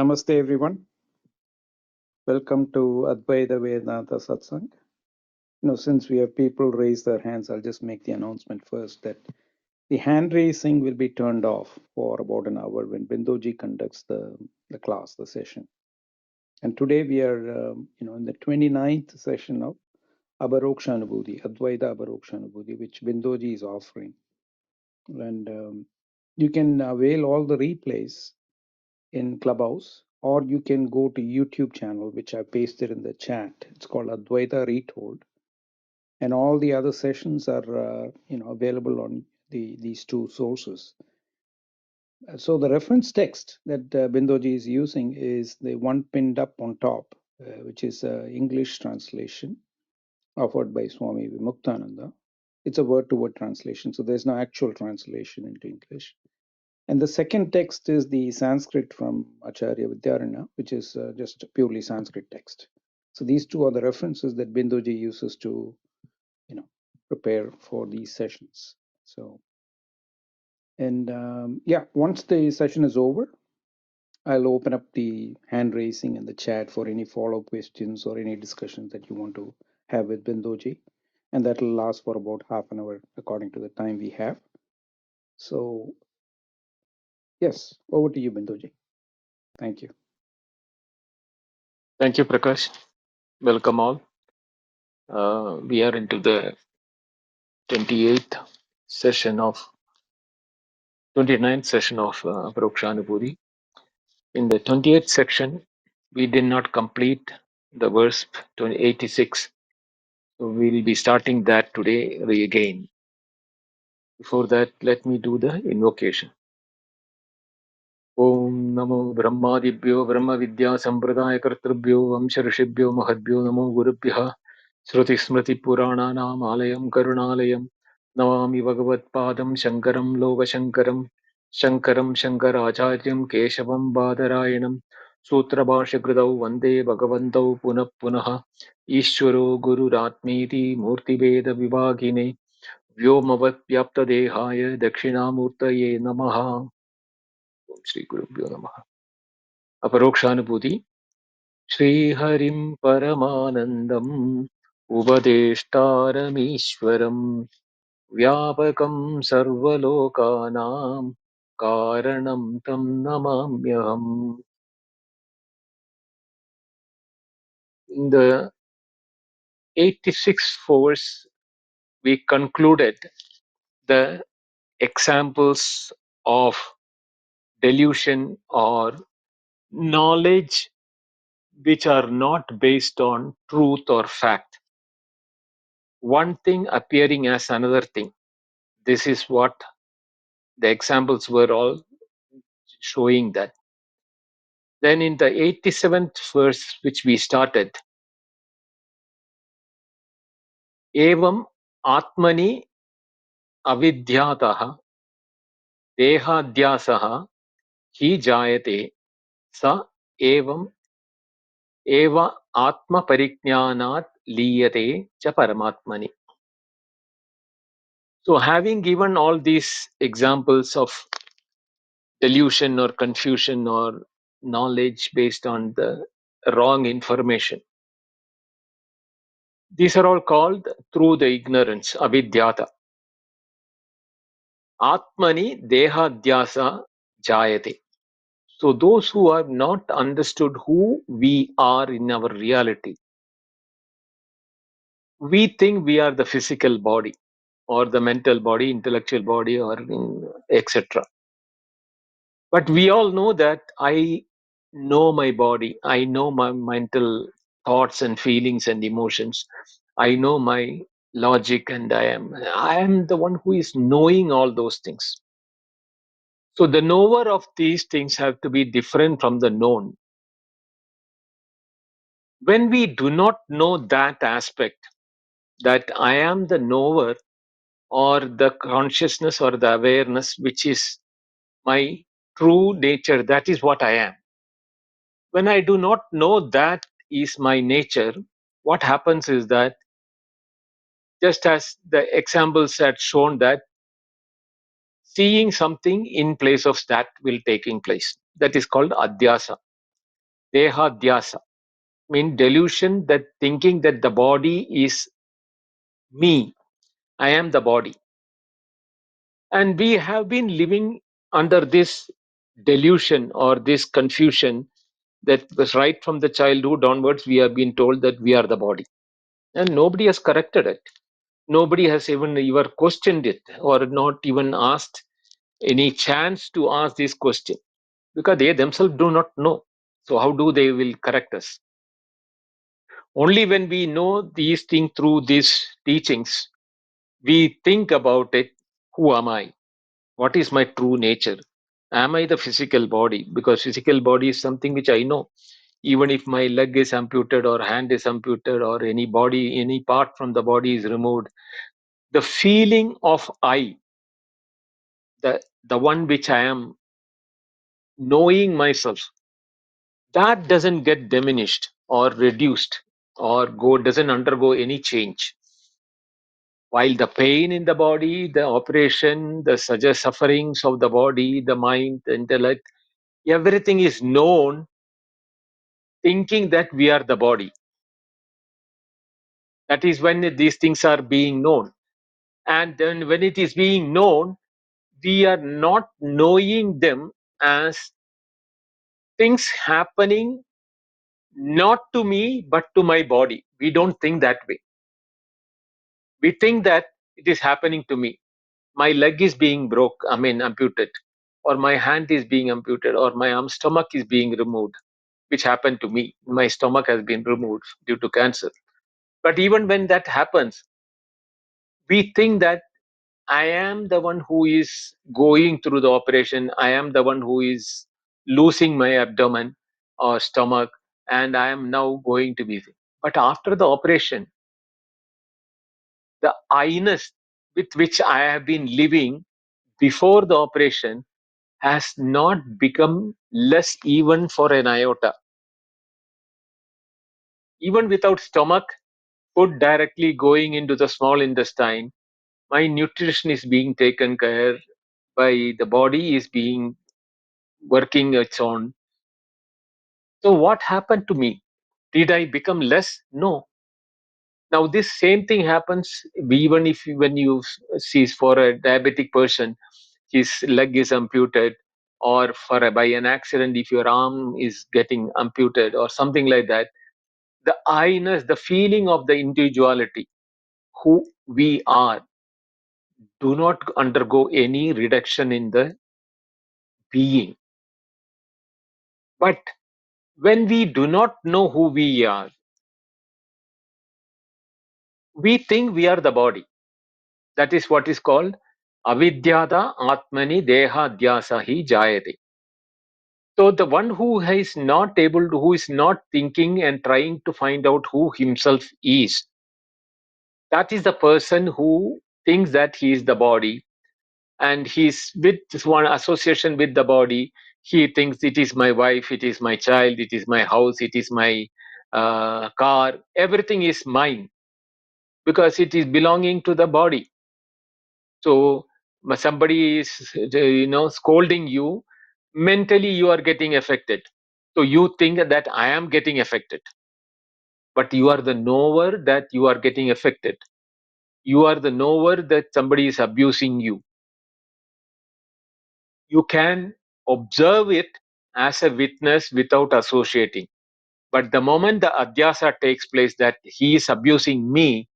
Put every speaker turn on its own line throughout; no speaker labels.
Namaste, everyone. Welcome to Advaita Vedanta Satsang. Since we have people raise their hands, I'll just make the announcement first that the hand raising will be turned off for about an hour when Bindoji conducts the class, the session. And today we are, in the 29th session of Aparokshanubhuti, Advaita Aparokshanubhuti, which Bindoji is offering. And you can avail all the replays in Clubhouse, or you can go to YouTube channel, which I pasted in the chat. It's called Advaita Retold, and all the other sessions are available on these two sources. So the reference text that Bindoji is using is the one pinned up on top, which is English translation offered by Swami Vimuktananda. It's a word-to-word translation, so there's no actual translation into English. And the second text is the Sanskrit from Acharya Vidyaranya, which is just a purely Sanskrit text. So these two are the references that Bindoji uses to, prepare for these sessions. So, and once the session is over, I'll open up the hand raising and the chat for any follow-up questions or any discussions that you want to have with Bindoji. And that will last for about half an hour according to the time we have. So, yes, over to you, Bindoji. Thank you.
Thank you, Prakash. Welcome all. We are into the 28th session of 29th session of Aparokshanubhuti. In the 28th section, we did not complete the verse 86. So we'll be starting that today again. Before that, let me do the invocation. Om Namo Brahmadibhyo Brahma Vidya Sampradaya Kartrubhyo Vamsharishibhyo Mahadbhyo Namo Gurubhyaha Shruti Smriti Purana Nam Alayam Karunalayam Navami Bhagavat-padam Shankaram Logashankaram Shankaram Shankaracharyam Keshavam Badarayanam Sutrabhashakridau Vande Bhagavantau Punah Punaha Ishvaro Gururatmiti Murtibeda Vivagine Vyomavat Vyapta Dehaya Dakshinamurtaye Namaha. Shri Gurubhyo Namaha. Aparokshanubhuti. Shri Harim Paramanandam Ubadeshtaramishwaram Vyapakam Sarvalokanam Karanam Tam Namamyaham. In the 86th verse, we concluded the examples of delusion or knowledge which are not based on truth or fact. One thing appearing as another thing. This is what the examples were all showing that. Then in the 87th verse, which we started, Evam Atmani Avidyataha Dehadhyasaha Hi Jayate Sa Evam Eva Atma Pariknyanat Liyate Cha Paramatmani. So having given all these examples of delusion or confusion or knowledge based on the wrong information, these are all called through the ignorance, avidyata. Atmani dehadhyasa jayate. So those who have not understood who we are in our reality, we think we are the physical body or the mental body, intellectual body, or etc. But we all know that I know my body, I know my mental thoughts and feelings and emotions. I know my logic, and I am the one who is knowing all those things. So the knower of these things have to be different from the known. When we do not know that aspect, that I am the knower or the consciousness or the awareness, which is my true nature, that is what I am. When I do not know that is my nature, what happens is that, just as the examples had shown, that seeing something in place of that will taking place. That is called adhyasa. Dehadhyasa mean delusion, that thinking that the body is me, I am the body. And we have been living under this delusion or this confusion, that was right from the childhood onwards. We have been told that we are the body, and nobody has corrected it. Nobody has even ever questioned it, or not even asked any chance to ask this question, because they themselves do not know. So how do they will correct us? Only when we know these things through these teachings, we think about it. Who am I? What is my true nature? Am I the physical body? Because physical body is something which I know. Even if my leg is amputated or hand is amputated or any body, any part from the body is removed, the feeling of I, the one which I am, knowing myself, that doesn't get diminished or reduced or doesn't undergo any change. While the pain in the body, the operation, the sufferings of the body, the mind, the intellect, everything is known, thinking that we are the body. That is when these things are being known. And then when it is being known, we are not knowing them as things happening not to me but to my body. We don't think that way. We think that it is happening to me. My leg is being amputated, or my hand is being amputated, or my stomach is being removed, which happened to me. My stomach has been removed due to cancer. But even when that happens, we think that I am the one who is going through the operation. I am the one who is losing my abdomen or stomach, and I am now going to be. But after the operation, the I-ness with which I have been living before the operation has not become less even for an iota. Even without stomach, food directly going into the small intestine, my nutrition is being taken care by, the body is being working its own. So what happened to me? Did I become less? No. Now this same thing happens even if when you see for a diabetic person, his leg is amputated, or by an accident if your arm is getting amputated or something like that. The I-ness, the feeling of the individuality, who we are, do not undergo any reduction in the being. But when we do not know who we are, we think we are the body. That is what is called avidyada atmani deha dhyasa jayate. So the one who is not able to, who is not thinking and trying to find out who himself is, that is the person who thinks that he is the body, and he's with one association with the body. He thinks it is my wife, it is my child, it is my house, it is my car, everything is mine, because it is belonging to the body. So somebody is scolding you, mentally you are getting affected, so you think that I am getting affected, but you are the knower that you are getting affected. You are the knower that somebody is abusing you. You can observe it as a witness without associating. But the moment the adhyasa takes place that he is abusing me,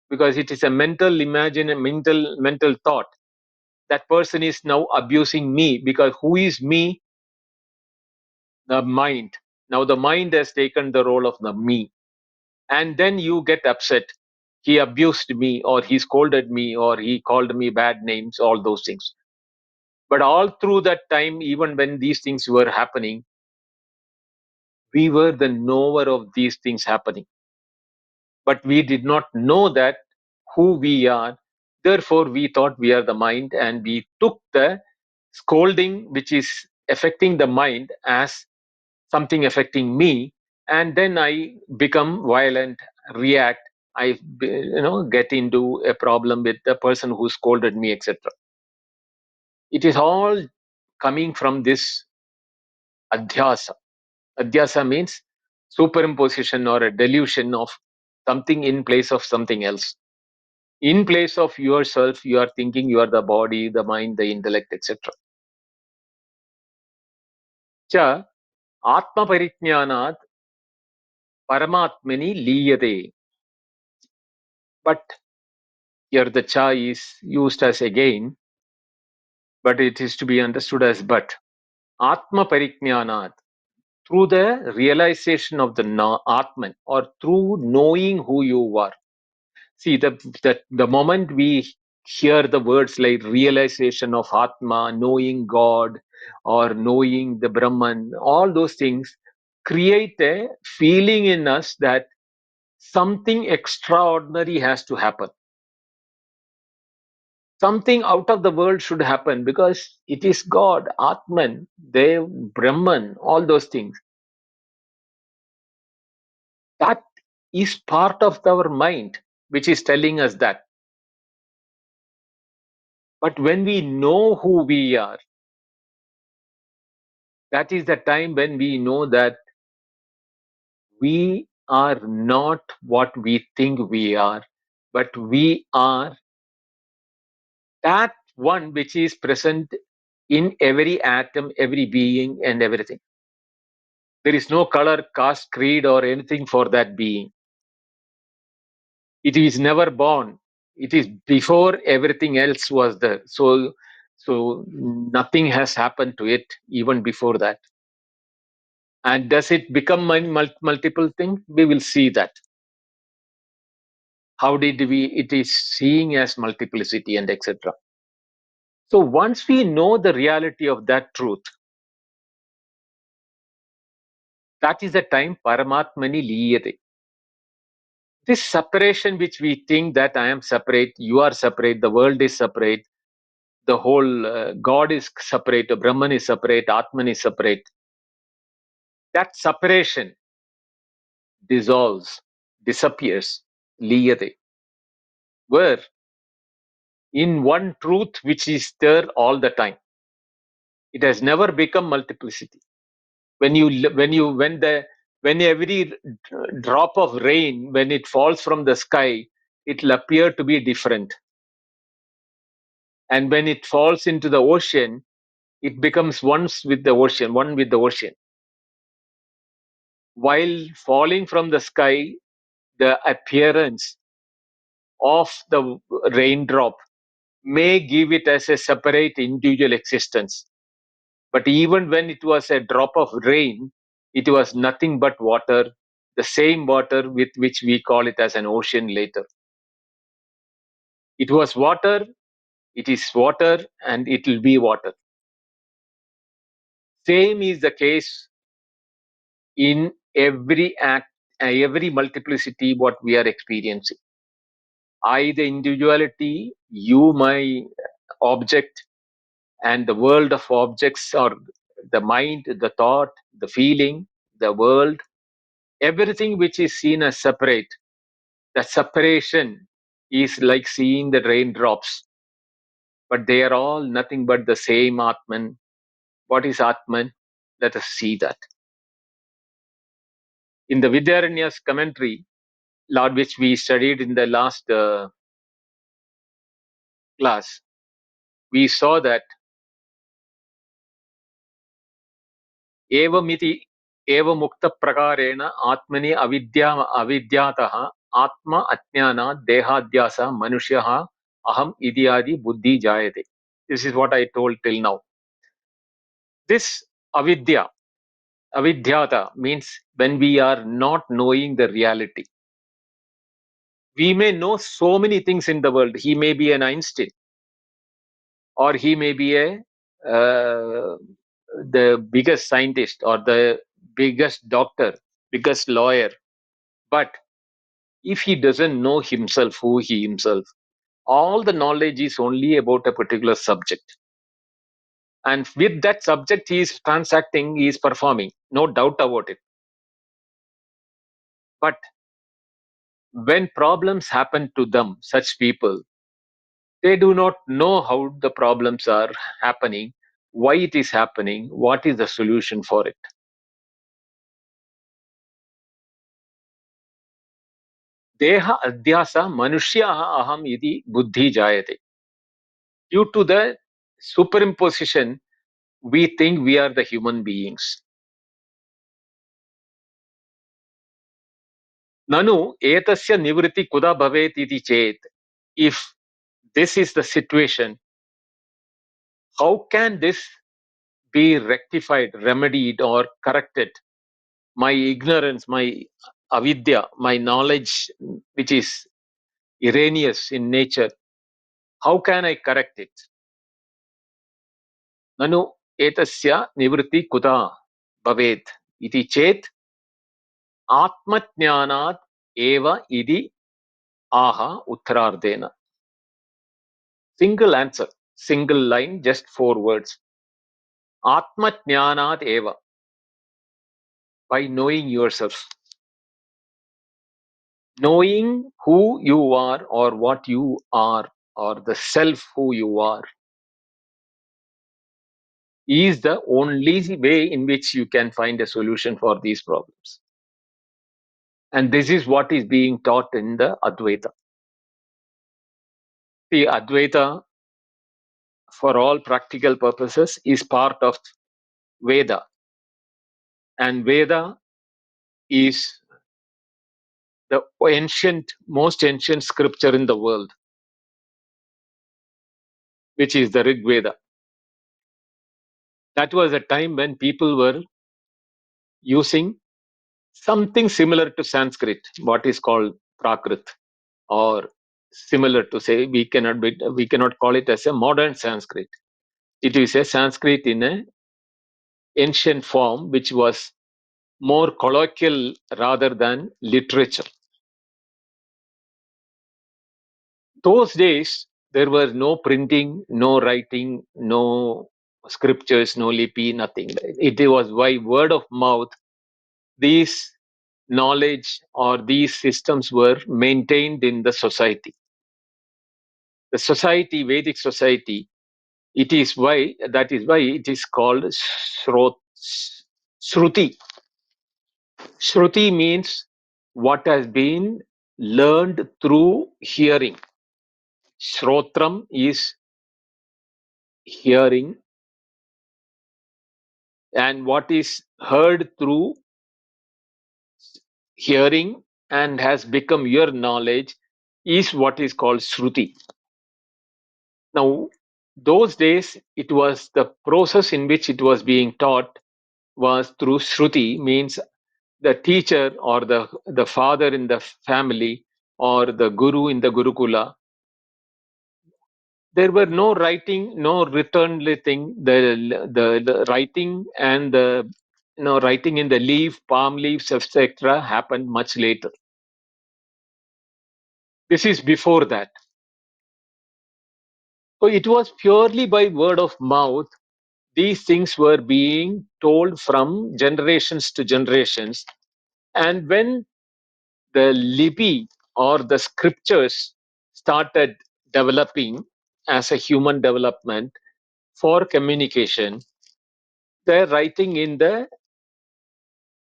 because it is a mental imagine, a mental thought, that person is now abusing me, because who is me? The mind. Now the mind has taken the role of the me. And then you get upset. He abused me, or he scolded me, or he called me bad names, all those things. But all through that time, even when these things were happening, we were the knower of these things happening. But we did not know that who we are. Therefore, we thought we are the mind, and we took the scolding, which is affecting the mind, as something affecting me, and then I become violent, react. I get into a problem with the person who scolded me, etc. It is all coming from this adhyasa. Adhyasa means superimposition or a delusion of something in place of something else. In place of yourself, you are thinking you are the body, the mind, the intellect, etc. Cha atma parijnanat paramatmani liyate. But here the cha is used as again, but it is to be understood as but. Atma parijnanat, through the realization of the Atman, or through knowing who you are. See, the moment we hear the words like realization of Atma, knowing God, or knowing the Brahman, all those things create a feeling in us that something extraordinary has to happen. Something out of the world should happen because it is God, Atman, Dev, Brahman, all those things. That is part of our mind, which is telling us that. But when we know who we are, that is the time when we know that we are not what we think we are, but we are that one which is present in every atom, every being, and everything. There is no color, caste, creed, or anything for that being. It is never born. It is before everything else was there. So nothing has happened to it even before that. And does it become multiple thing? We will see that. How did we? It is seeing as multiplicity and etc. So once we know the reality of that truth, that is the time Paramatmani liyate. This separation which we think that I am separate, you are separate, the world is separate, the whole God is separate, Brahman is separate, Atman is separate. That separation dissolves, disappears, liyate. Where in one truth which is there all the time. It has never become multiplicity. When every drop of rain, when it falls from the sky, it'll appear to be different. And when it falls into the ocean, it becomes one with the ocean. While falling from the sky, the appearance of the raindrop may give it as a separate individual existence. But even when it was a drop of rain, it was nothing but water, the same water with which we call it as an ocean later. It was water, it is water, and it will be water. Same is the case in every act, every multiplicity what we are experiencing. I, the individuality, you, my object, and the world of objects, or the mind, the thought, the feeling, the world, everything which is seen as separate, the separation is like seeing the raindrops, but they are all nothing but the same Atman. What is Atman? Let us see that. In the Vidyaranya's commentary, Lord, which we studied in the last class, we saw that एवमिति एवमुक्तप्रकारेण आत्मनि अविद्यातः आत्मा अज्ञानात् देहाध्यास मनुष्यः aham idyadi buddhi jayate. This is what I told till now. This avidyata means when we are not knowing the reality. We may know so many things in the world. He may be an Einstein, or he may be the biggest scientist, or the biggest doctor, biggest lawyer. But if he doesn't know himself, who he himself, all the knowledge is only about a particular subject. And with that subject, he is transacting, he is performing, no doubt about it. But when problems happen to them, such people, they do not know how the problems are happening, why it is happening, what is the solution for it. Deha adhyasa manushyaha aham iti buddhi jayate. Due to the superimposition, we think we are the human beings. Nanu etasya nivritti kuda bhavet iti chet. If this is the situation, how can this be rectified, remedied, or corrected? My ignorance, my avidya, my knowledge, which is erroneous in nature, how can I correct it? Nanu etasya nivritti kuda bhavet iti chet atmajnanat eva iti aha uttarardena. Single answer, single line, just 4 words. Atmajnanat eva, by knowing yourself. Knowing who you are or what you are or the self who you are is the only way in which you can find a solution for these problems. And this is what is being taught in the Advaita. The Advaita, for all practical purposes, is part of Veda. And Veda is the most ancient scripture in the world, which is the Rig Veda. That was a time when people were using something similar to Sanskrit, what is called Prakrit, or similar to, say, we cannot call it as a modern Sanskrit. It is a Sanskrit in an ancient form, which was more colloquial rather than literature. Those days, there was no printing, no writing, no scriptures, no lipi, nothing. It was by word of mouth. These knowledge or these systems were maintained in the society. The society, Vedic society, that is why it is called Shruti. Shruti means what has been learned through hearing. Shrotram is hearing, and what is heard through hearing and has become your knowledge is what is called Shruti. Now, those days, it was the process in which it was being taught was through Shruti, means the teacher or the father in the family or the guru in the Gurukula. There were no writing, no written thing. The writing and the writing in the leaf, palm leaves, etc., happened much later. This is before that. So it was purely by word of mouth. These things were being told from generations to generations. And when the lipi or the scriptures started developing as a human development for communication, the writing in the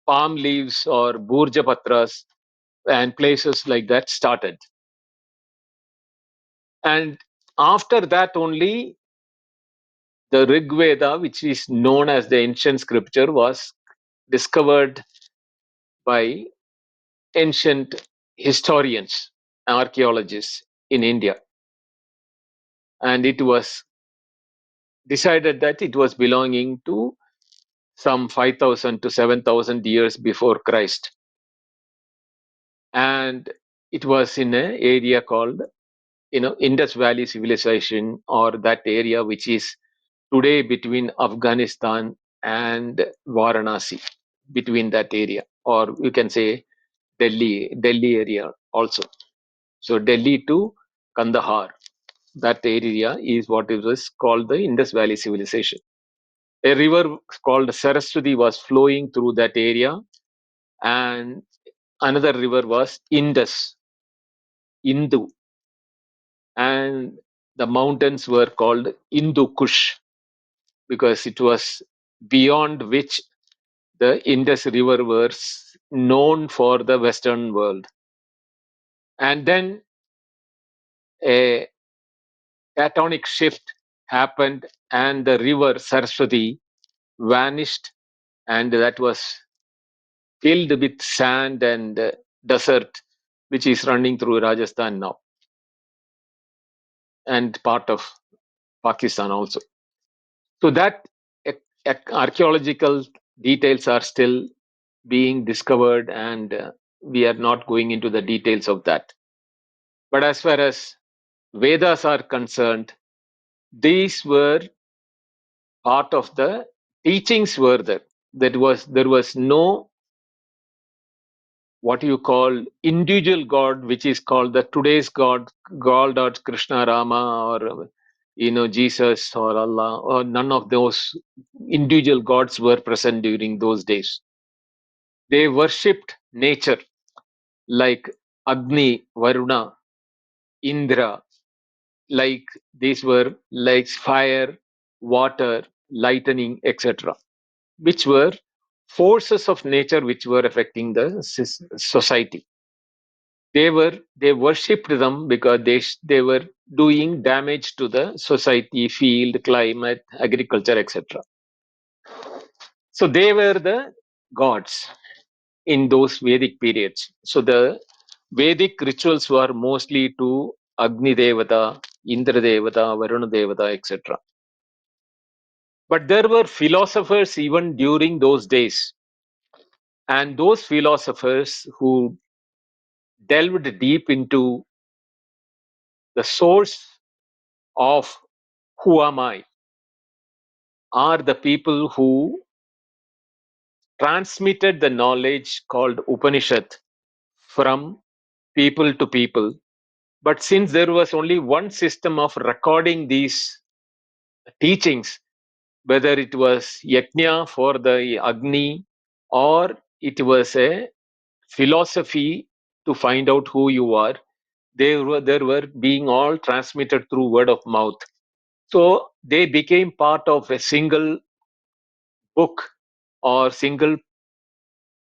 palm leaves or burja patras and places like that started. And after that only, the Rig Veda, which is known as the ancient scripture, was discovered by ancient historians, archaeologists in India. And it was decided that it was belonging to some 5,000 to 7,000 years before Christ. And it was in an area called, Indus Valley civilization, or that area which is today between Afghanistan and Varanasi, between that area, or you can say Delhi area also. So Delhi to Kandahar, that area is what it was called the Indus Valley civilization. A river called Saraswati was flowing through that area, and another river was Indus, Indu, and the mountains were called Hindu Kush because it was beyond which the Indus River was known for the Western world. And then a tectonic shift happened, and the river Saraswati vanished, and that was filled with sand and desert, which is running through Rajasthan now and part of Pakistan also. So that archaeological details are still being discovered, and we are not going into the details of that. But as far as Vedas are concerned, these were part of the teachings were there. There was no what you call individual god, which is called the today's god or Krishna, Rama, or Jesus or Allah, or none of those individual gods were present during those days. They worshipped nature like Agni, Varuna, Indra, like these were like fire, water, lightning, etc., which were forces of nature which were affecting the society. They worshipped them because they were doing damage to the society, field, climate, agriculture, etc. So they were the gods in those Vedic periods. So the Vedic rituals were mostly to Agni Devata, Indra Devata, Varuna Devata, etc. But there were philosophers even during those days, and those philosophers who delved deep into the source of who am I are the people who transmitted the knowledge called Upanishad from people to people. But since there was only one system of recording these teachings, whether it was yajna for the Agni or it was a philosophy to find out who you are, they were being all transmitted through word of mouth. So they became part of a single book or single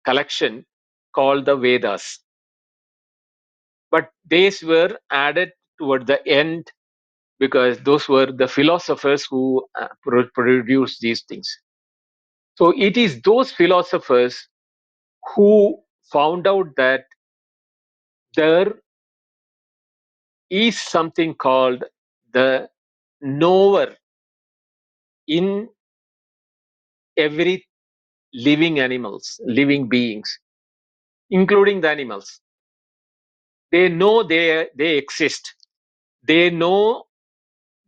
collection called the Vedas. But these were added toward the end because those were the philosophers who produced these things. So it is those philosophers who found out that there is something called the knower in every living beings, including the animals. They know they exist. They know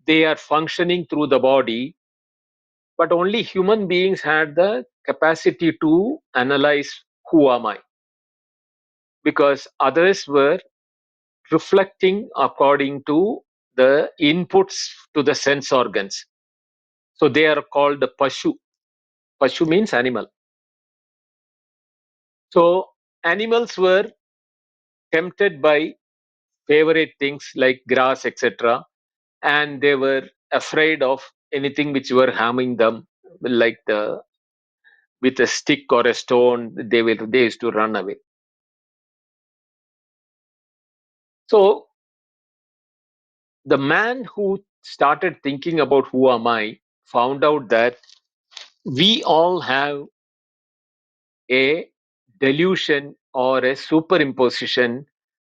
they are functioning through the body, but only human beings had the capacity to analyze who am I, because others were reflecting according to the inputs to the sense organs. So they are called the Pashu. Pashu means animal. So animals were tempted by favorite things like grass, etc., and they were afraid of anything which were harming them, like with a stick or a stone. They used to run away. So the man who started thinking about who am I found out that we all have a delusion or a superimposition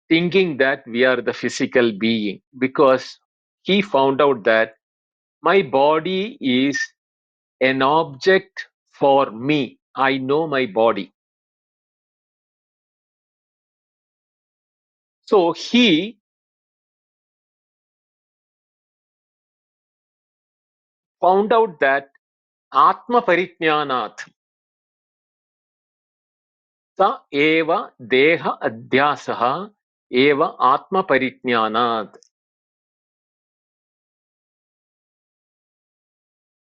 thinking that we are the physical being, because he found out that my body is an object for me. I know my body. So he found out that Atma Parijnanat sa eva deha adhyasaha eva Atma Parijnanat.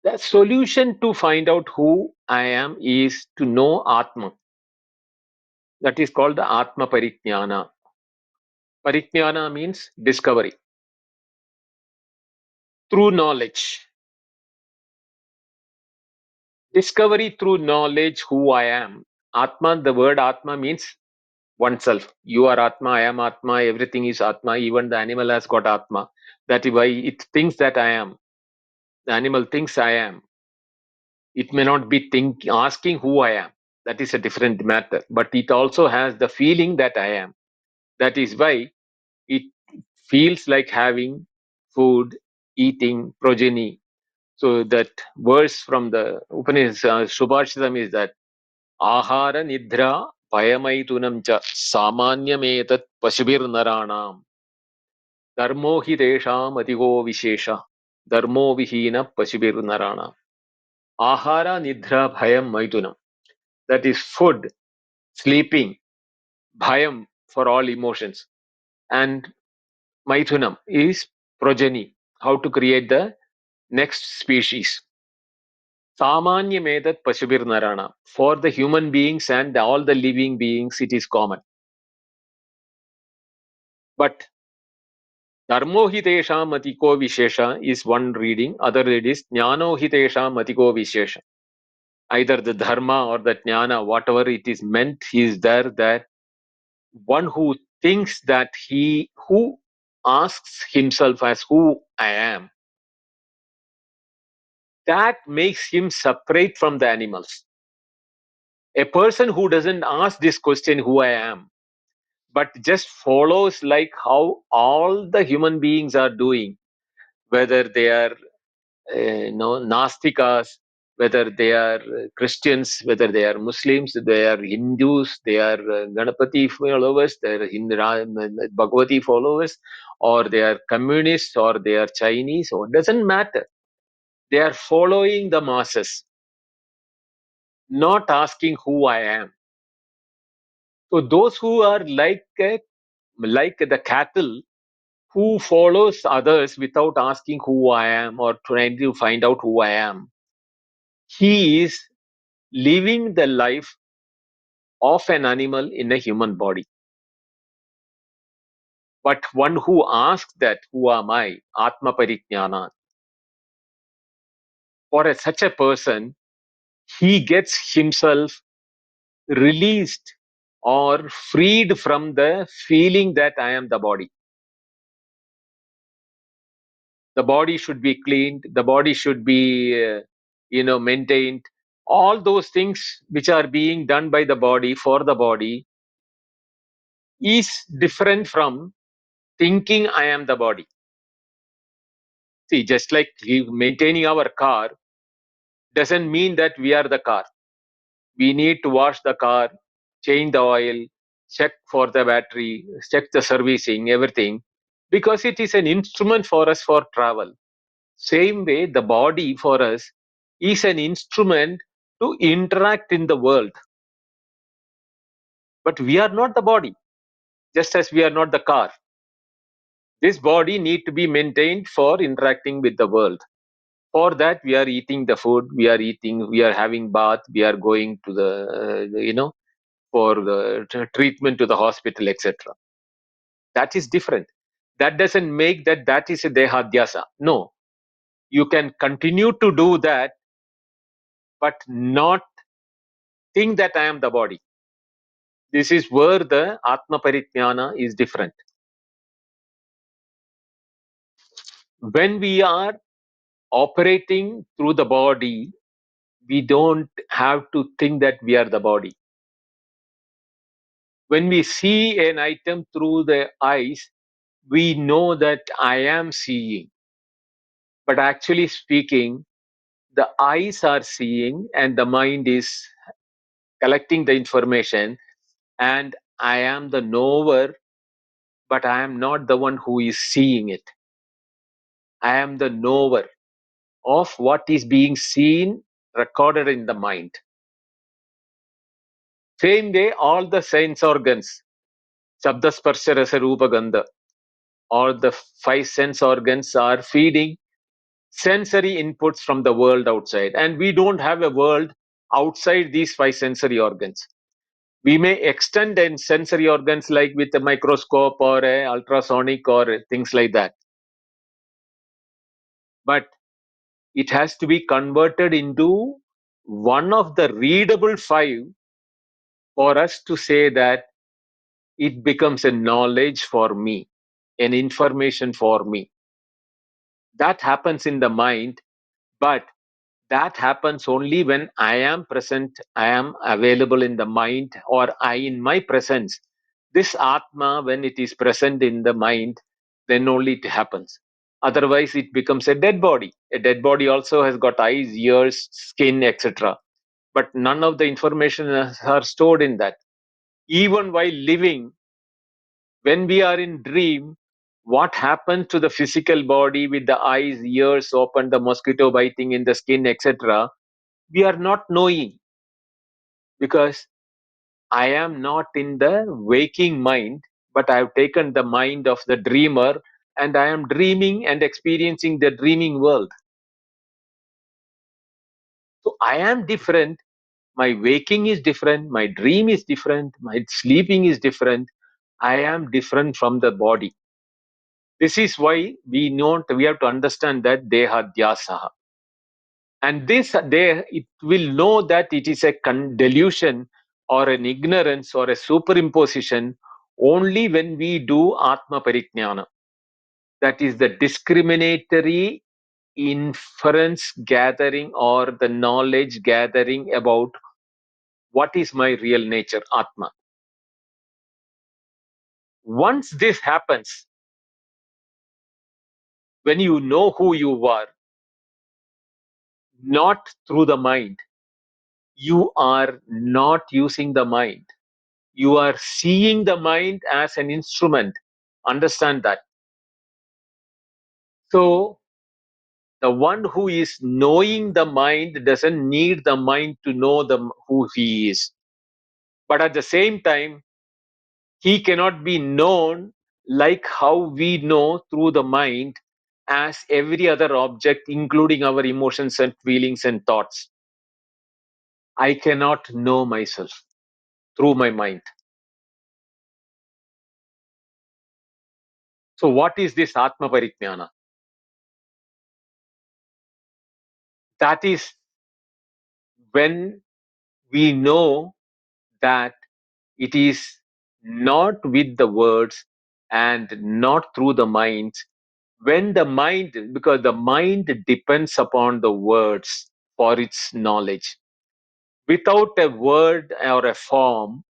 The solution to find out who I am is to know Atma. That is called the Atma Parijnana. Parijnana means discovery through knowledge. Discovery through knowledge who I am. Atma, the word Atma means oneself. You are Atma, I am Atma, everything is Atma, even the animal has got Atma. That is why it thinks that I am. The animal thinks I am. It may not be asking who I am. That is a different matter. But it also has the feeling that I am. That is why it feels like having food, eating, progeny. So that verse from the Upanishad, Subhashitam is that Ahara Nidra Payamaitunam cha Samanyametat Pashubir Naranam Dharmo hi tesham atigo vishesha Dharmo vihina Pashubir Naranam. Ahara Nidra Bhayam Maitunam. That is food, sleeping, bhayam for all emotions. And Maithunam is progeny, how to create the next species. Samanya Medat Pashubir Narana. For the human beings and all the living beings, it is common. But Dharmo hitesha matiko vishesha is one reading, other read is Jnano hitesha matiko vishesha. Either the dharma or the jnana, whatever it is meant, is there that one who thinks that who asks himself as who I am, that makes him separate from the animals. A person who doesn't ask this question, who I am, but just follows like how all the human beings are doing, whether they are Nastikas, whether they are Christians, whether they are Muslims, they are Hindus, they are Ganapati followers, they are Bhagavati followers, or they are communists, or they are Chinese, or it doesn't matter. They are following the masses, not asking who I am. So those who are like the cattle who follows others without asking who I am or trying to find out who I am, he is living the life of an animal in a human body. But one who asks that, who am I? Atma Parijnana. For such a person, he gets himself released or freed from the feeling that I am the body. The body should be cleaned, the body should be maintained. All those things which are being done by the body for the body is different from thinking I am the body. See, just like maintaining our car doesn't mean that we are the car. We need to wash the car, change the oil, check for the battery, check the servicing, everything, because it is an instrument for us for travel. Same way, the body for us is an instrument to interact in the world. But we are not the body, just as we are not the car. This body need to be maintained for interacting with the world. For that, we are eating the food, we are having bath, we are going to the, for the treatment to the hospital, etc. That is different. That doesn't make that is a dehadhyasa. No, you can continue to do that, but not think that I am the body. This is where the Atma Parijnana is different. When we are operating through the body, we don't have to think that we are the body. When we see an item through the eyes, we know that I am seeing. But actually speaking, the eyes are seeing and the mind is collecting the information, and I am the knower, but I am not the one who is seeing it. I am the knower of what is being seen, recorded in the mind. Same way, all the sense organs, Shabda Sparsha Rasa Rupa Gandha, all the five sense organs are feeding sensory inputs from the world outside. And we don't have a world outside these five sensory organs. We may extend in sensory organs like with a microscope or a ultrasonic or things like that. But it has to be converted into one of the readable five for us to say that it becomes a knowledge for me, an information for me. That happens in the mind, but that happens only when I am present, I am available in the mind, or I in my presence. This Atma, when it is present in the mind, then only it happens. Otherwise, it becomes a dead body. A dead body also has got eyes, ears, skin, etc. But none of the information are stored in that. Even while living, when we are in dream, what happens to the physical body with the eyes, ears open, the mosquito biting in the skin, etc., we are not knowing, because I am not in the waking mind, but I have taken the mind of the dreamer, and I am dreaming and experiencing the dreaming world. So I am different. My waking is different. My dream is different. My sleeping is different. I am different from the body. This is why we have to understand that deha dhyasaha. And this it will know that it is a delusion or an ignorance or a superimposition only when we do atma parijnana. That is the discriminatory inference gathering or the knowledge gathering about what is my real nature, atma. Once this happens, when you know who you are, not through the mind, you are not using the mind. You are seeing the mind as an instrument. Understand that. So, the one who is knowing the mind doesn't need the mind to know who he is. But at the same time, he cannot be known like how we know through the mind as every other object, including our emotions and feelings and thoughts. I cannot know myself through my mind. So, what is this Atma Parijnana? That is when we know that it is not with the words and not through the mind. When the mind, because the mind depends upon the words for its knowledge. Without a word or a form,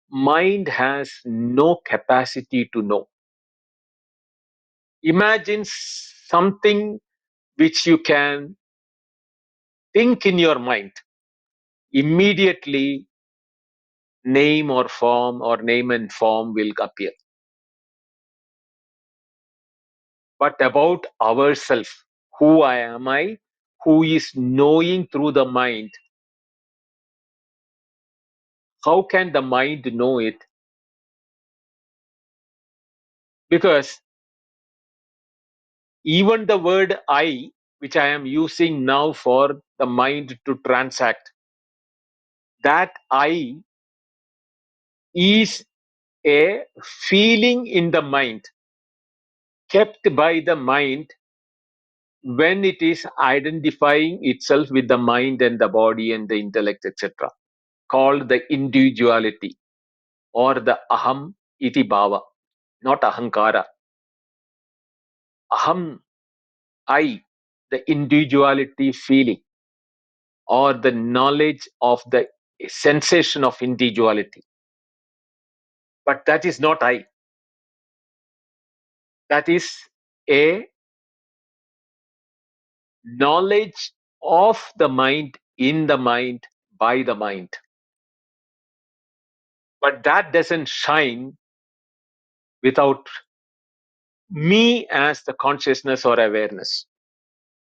mind has no capacity to know. Imagine something which you can think in your mind. Immediately, name or form or name and form will appear. But about ourselves, who am I, who is knowing through the mind, how can the mind know it? Because even the word I, which I am using now for the mind to transact, that I is a feeling in the mind, kept by the mind when it is identifying itself with the mind and the body and the intellect, etc., called the individuality or the aham iti bhava, not ahankara. Aham, I, the individuality feeling or the knowledge of the sensation of individuality. But that is not I. That is a knowledge of the mind, in the mind, by the mind. But that doesn't shine without me as the consciousness or awareness.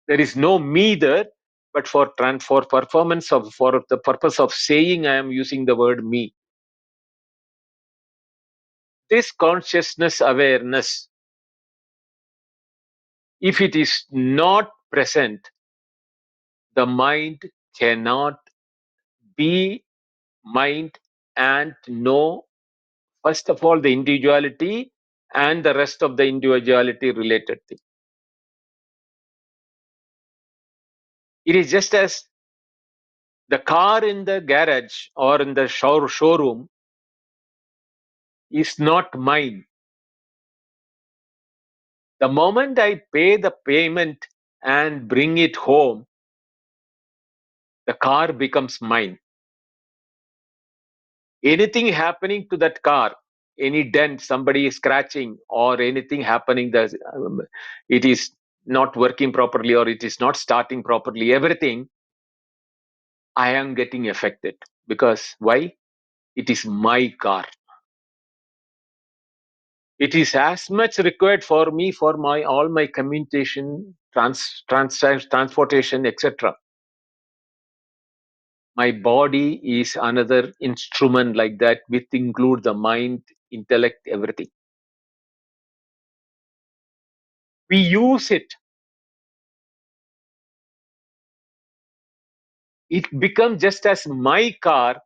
There is no me there, but for performance of, for the purpose of saying, I am using the word me. This consciousness awareness, if it is not present, the mind cannot be mind and know, first of all, the individuality and the rest of the individuality related thing. It is just as the car in the garage or in the showroom is not mine. The moment I pay the payment and bring it home, the car becomes mine. Anything happening to that car, any dent, somebody is scratching, or anything happening that it is not working properly or it is not starting properly, everything, I am getting affected. Because why? It is my car. It is as much required for me for my all my communication, transportation, etc. My body is another instrument like that, which include the mind, intellect, everything. We use it. It becomes just as my car,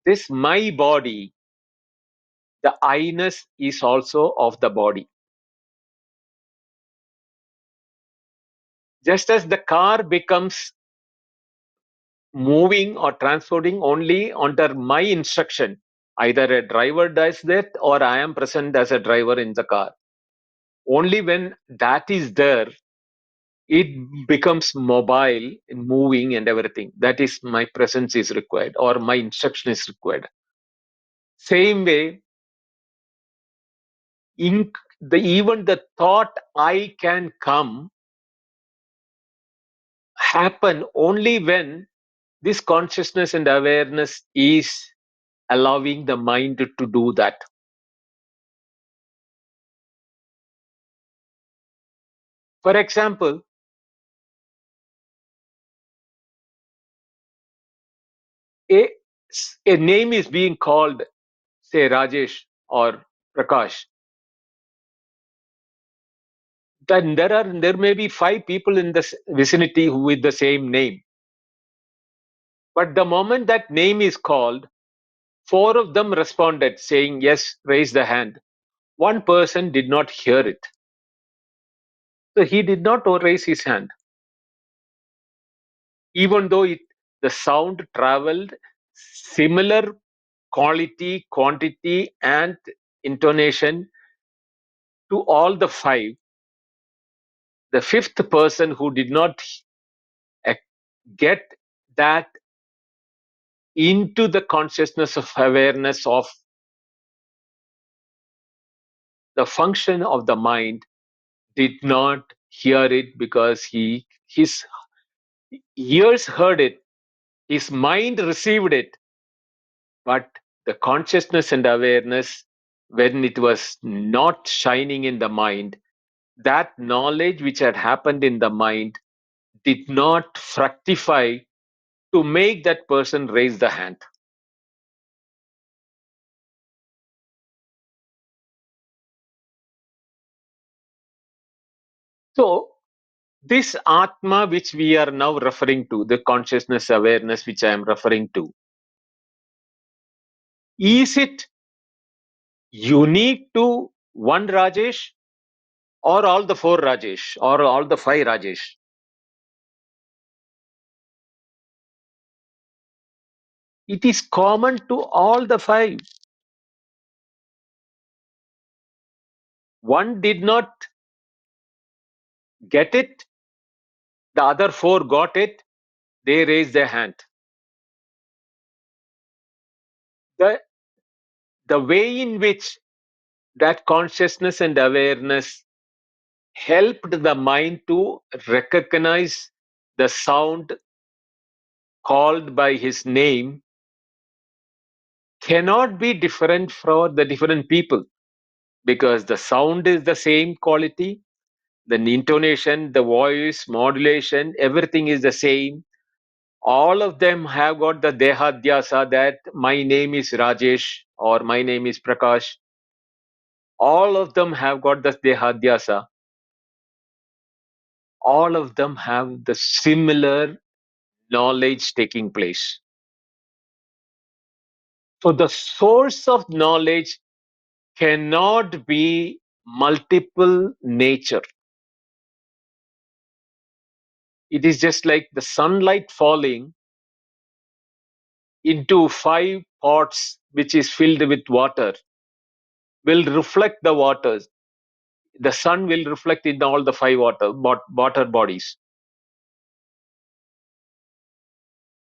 this my body, the I-ness is also of the body. Just as the car becomes moving or transporting only under my instruction, either a driver does that or I am present as a driver in the car. Only when that is there, it becomes mobile, moving and everything. That is my presence is required or my instruction is required. Same way, even the thought I can come happen only when this consciousness and awareness is allowing the mind to do that. For example, a, a name is being called, say, Rajesh or Prakash. Then there may be 5 people in the vicinity with the same name. But the moment that name is called, 4 of them responded saying, yes, raise the hand. One person did not hear it. So he did not raise his hand. Even though the sound traveled similar quality, quantity, and intonation to all the 5, the 5th person who did not uh, get that into the consciousness of awareness of the function of the mind did not hear it because his ears heard it, his mind received it, but the consciousness and awareness, when it was not shining in the mind, that knowledge which had happened in the mind did not fructify to make that person raise the hand. So this Atma which we are now referring to, the consciousness awareness which I am referring to, is it unique to one Rajesh or all the 4 Rajesh or all the 5 Rajesh? It is common to all the 5. One did not get it, the other 4 got it, they raised their hand. The, the way in which that consciousness and awareness helped the mind to recognize the sound called by his name cannot be different for the different people, because the sound is the same quality, the intonation, the voice, modulation, everything is the same. All of them have got the dehadhyasa that my name is Rajesh or my name is Prakash. All of them have got the dehadhyasa. All of them have the similar knowledge taking place. So the source of knowledge cannot be multiple nature. It is just like the sunlight falling. into 5 pots which is filled with water will reflect the waters. The sun will reflect in all the 5 water bodies.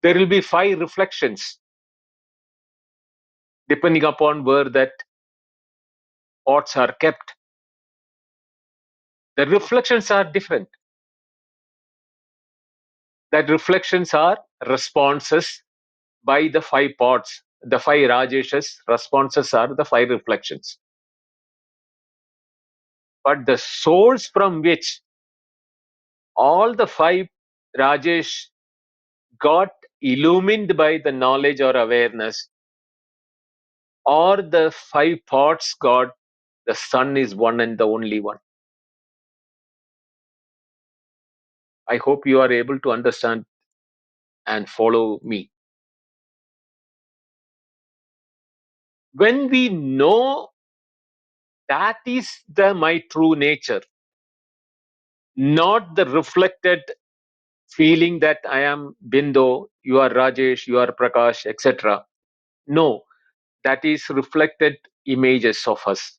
There will be 5 reflections depending upon where that pots are kept. The reflections are different. That reflections are responses by the 5 pots. The 5 Rajesh's responses are the 5 reflections. But the source from which all the 5 Rajesh got illumined by the knowledge or awareness, or the 5 pots got, the sun is one and the only one. I hope you are able to understand and follow me. When we know that is my true nature, not the reflected feeling that I am Bindo, you are Rajesh, you are Prakash, etc. No, that is reflected images of us.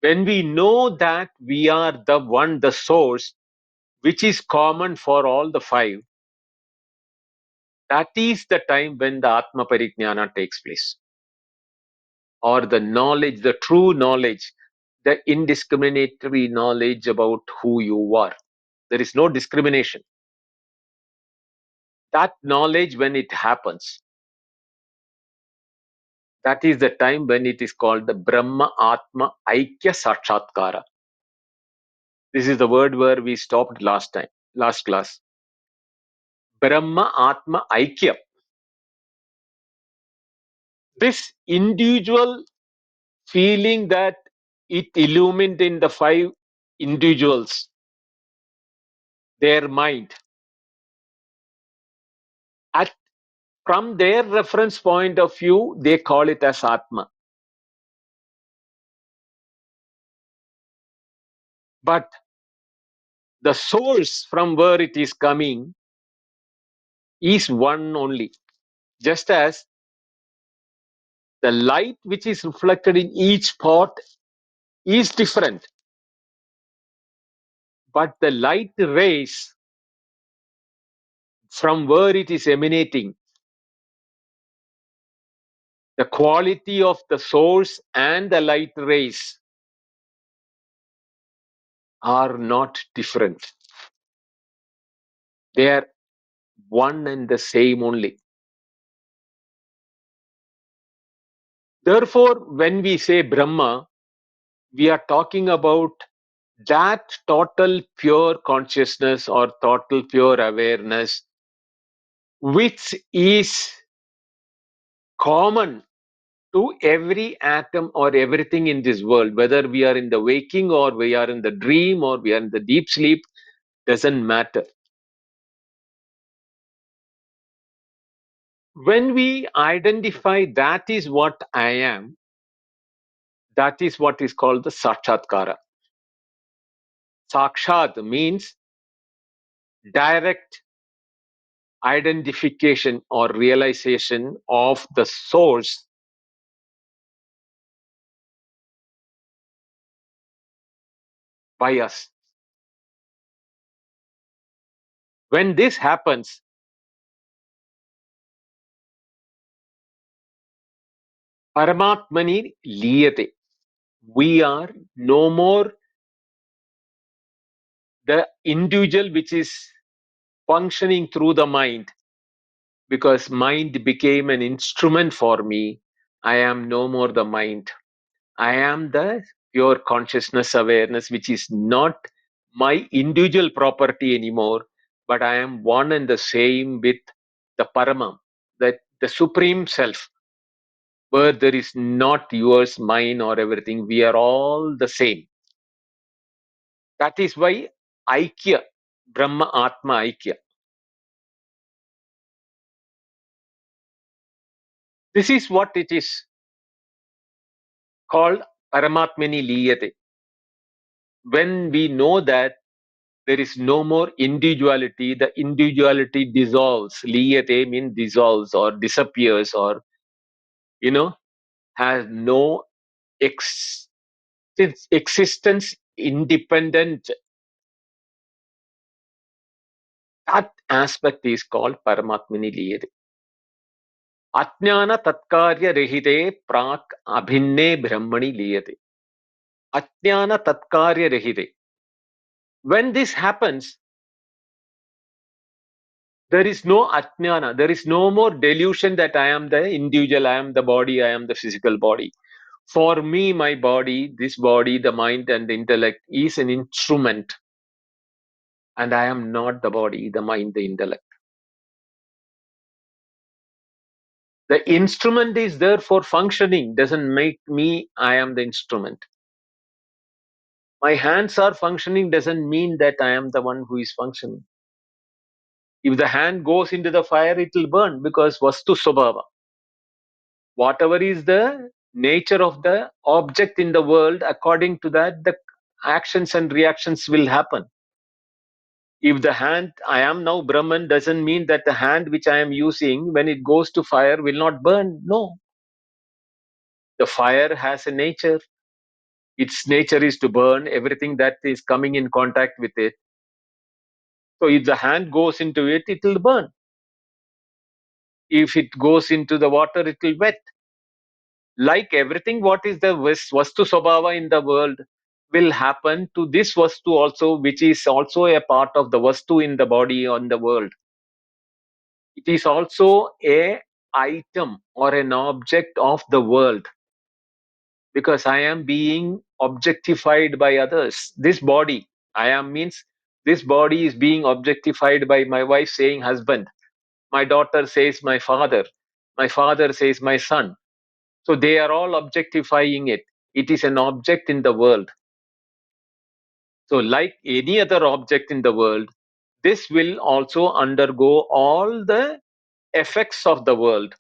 When we know that we are the one, the source, which is common for all the 5, that is the time when the Atma Pariknyana takes place. Or the knowledge, the true knowledge, the indiscriminatory knowledge about who you are. There is no discrimination. That knowledge, when it happens, that is the time when it is called the Brahma Atma Aikya Sakshatkara. This is the word where we stopped last class. Brahma Atma Aikya. This individual feeling that it illumined in the 5 individuals, their mind, at from their reference point of view, they call it as Atma. But the source from where it is coming is one only. Just as the light which is reflected in each pot is different, but the light rays from where it is emanating, the quality of the source and the light rays are not different. They are one and the same only. Therefore, when we say Brahma, we are talking about that total pure consciousness or total pure awareness, which is common to every atom or everything in this world, whether we are in the waking or we are in the dream or we are in the deep sleep, doesn't matter. When we identify that is what I am, that is what is called the Sakshatkara. Sakshat means direct identification or realization of the source by us. When this happens, Paramatmani liyate. We are no more the individual which is functioning through the mind, because mind became an instrument for me. I am no more the mind. I am the pure consciousness awareness, which is not my individual property anymore, but I am one and the same with the Paramam, that the supreme self, where there is not yours, mine, or everything. We are all the same. That is why Aikya, Brahma Atma Aikya. This is what it is called Paramatmani Liyate. When we know that There is no more individuality. The individuality dissolves. Liyate means dissolves or disappears, or, you know, has no ex- existence independent. That aspect is called Paramatmini Liyate. Ajnana tatkarya rehite prak abhinne brahmani liyate. Ajnana tatkarya rehite. When this happens, there is no ajnana. There is no more delusion that I am the individual, I am the body, I am the physical body. For me, my body, this body, the mind and the intellect is an instrument, and I am not the body, the mind, the intellect. The instrument is there for functioning, doesn't make me, I am the instrument. My hands are functioning doesn't mean that I am the one who is functioning. If the hand goes into the fire, it will burn because vastu swabhava. Whatever is the nature of the object in the world, according to that, the actions and reactions will happen. If the hand, I am now Brahman, doesn't mean that the hand which I am using, when it goes to fire, will not burn. No. The fire has a nature. Its nature is to burn everything that is coming in contact with it. So if the hand goes into it, it will burn. If it goes into the water, it will wet. Like everything, what is the vastu swabhava in the world will happen to this vastu also, which is also a part of the vastu in the body on the world. It is also a item or an object of the world, because I am being objectified by others. This body, I am means this body is being objectified by my wife saying husband, my daughter says my father says my son. So they are all objectifying it. It is an object in the world. So, like any other object in the world, this will also undergo all the effects of the world,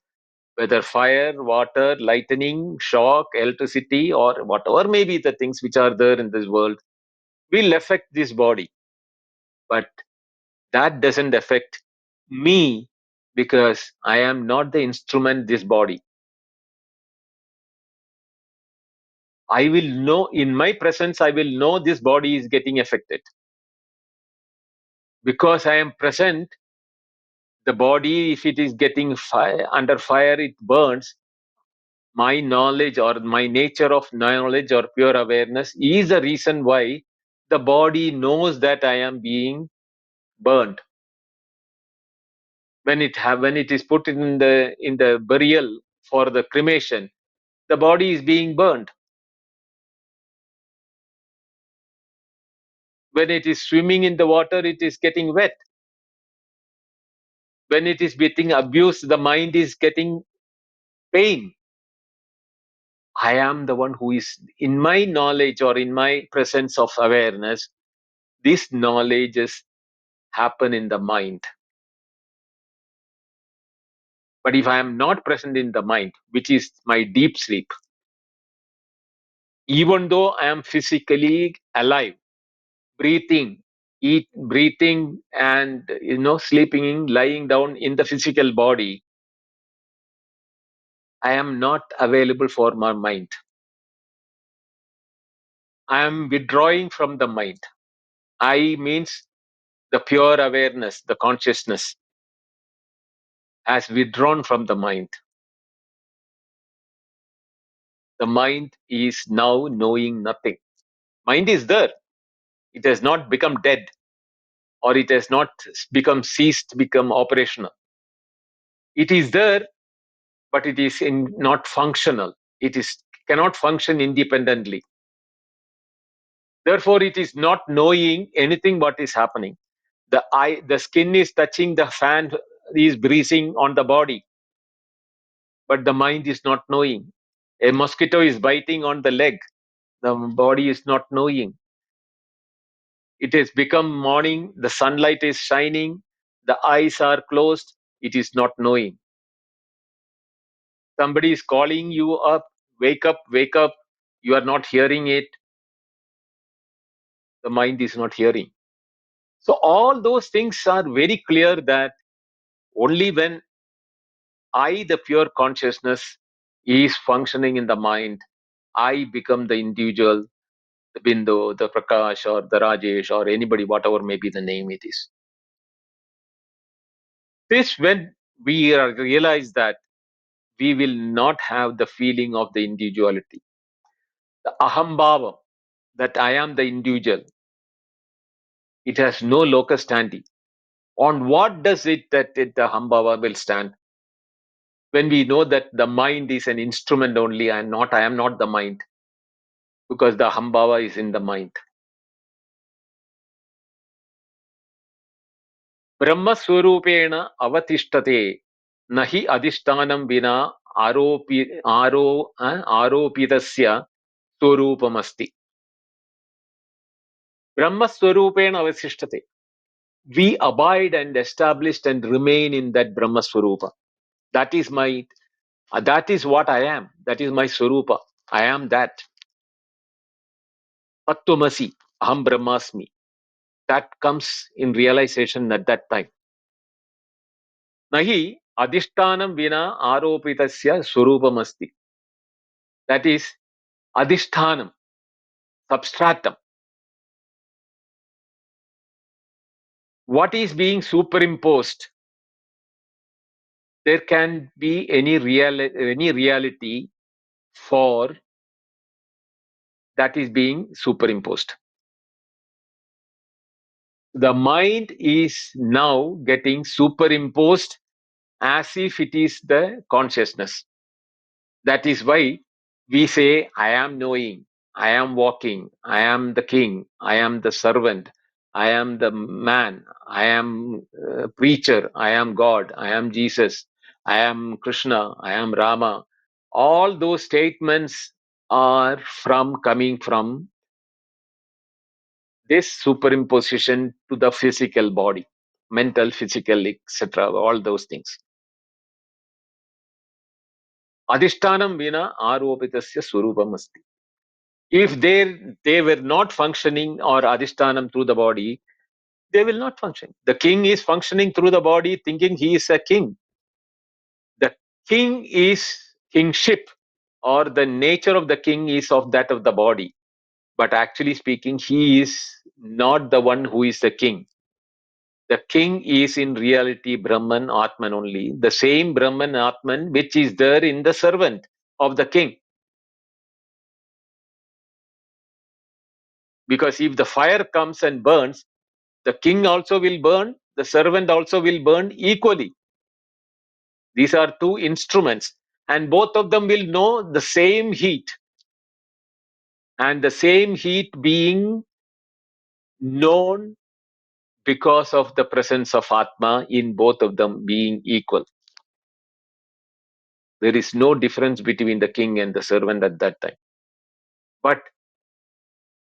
whether fire, water, lightning, shock, electricity, or whatever may be the things which are there in this world, will affect this body. But that doesn't affect me, because I am not the instrument, this body. I will know in my presence, I will know this body is getting affected. Because I am present, the body, if it is getting fire, under fire, it burns. My knowledge or my nature of knowledge or pure awareness is the reason why the body knows that I am being burned. When it is put in the burial for the cremation, the body is being burned. When it is swimming in the water, it is getting wet. When it is getting abused, the mind is getting pain. I am the one who is in my knowledge or in my presence of awareness. These knowledges happen in the mind. But if I am not present in the mind, which is my deep sleep, even though I am physically alive, breathing, breathing, and sleeping, lying down in the physical body, I am not available for my mind. I am withdrawing from the mind. I means the pure awareness, the consciousness has withdrawn from the mind. The mind is now knowing nothing. Mind is there. It has not become dead, or it has not become operational. It is there, but it is not functional. It is cannot function independently. Therefore, it is not knowing anything what is happening. The skin is touching, the fan is breathing on the body, but the mind is not knowing. A mosquito is biting on the leg. The body is not knowing. It has become morning, the sunlight is shining, the eyes are closed, it is not knowing. Somebody is calling you up, wake up, you are not hearing it, the mind is not hearing. So all those things are very clear that only when I, the pure consciousness, is functioning in the mind, I become the individual, the Bindu, the Prakash, or the Rajesh, or anybody, whatever may be the name it is. This, when we realize that we will not have the feeling of the individuality, the ahambhava, that I am the individual, it has no locus standi. On what does it that the ahambhava will stand? When we know that the mind is an instrument only, I am not the mind, because the ahambhava is in the mind. ब्रह्मस्वरूपेण अवतिष्ठते न हि अधिष्ठानं विना आरोपितस्य स्वरूपमस्ति. ब्रह्मस्वरूपेण अवतिष्ठते. We abide and established and remain in that Brahmaswarupa. That is that is what I am. That is my Swarupa. I am that. Tattvamasi, Aham Brahmasmi. That comes in realization at that time. Nahi adhishtanam vina aropitasya swarupamasti. That is adhishtanam, substratum. What is being superimposed? There can be any reality for that is being superimposed. The mind is now getting superimposed as if it is the consciousness. That is why we say, I am knowing, I am walking, I am the king, I am the servant, I am the man, I am a preacher, I am God, I am Jesus, I am Krishna, I am Rama. All those statements are coming from this superimposition to the physical body, mental, physical, etc. All those things. Adhishtanam vina aropitasya swarupam asti. If they were not functioning or adhishtanam through the body, they will not function. The king is functioning through the body, thinking he is a king. The king is kingship, or the nature of the king is of that of the body. But actually speaking, he is not the one who is the king. The king is in reality Brahman, Atman only. The same Brahman, Atman, which is there in the servant of the king. Because if the fire comes and burns, the king also will burn, the servant also will burn equally. These are two instruments, and both of them will know the same heat. And the same heat being known because of the presence of Atma in both of them being equal. There is no difference between the king and the servant at that time. But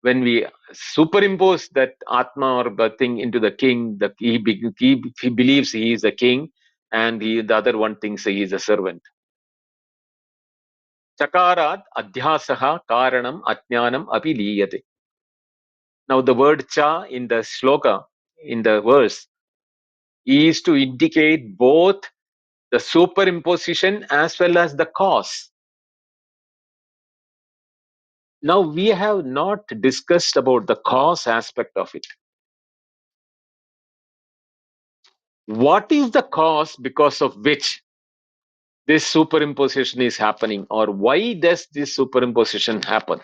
when we superimpose that Atma or the thing into the king, he believes he is the king, and the other one thinks he is a servant. Chakarat adhyasaha karanam ajnanam api liyate. Now the word cha in the shloka, in the verse, is to indicate both the superimposition as well as the cause. Now we have not discussed about the cause aspect of it. What is the cause because of which this superimposition is happening, or why does this superimposition happen?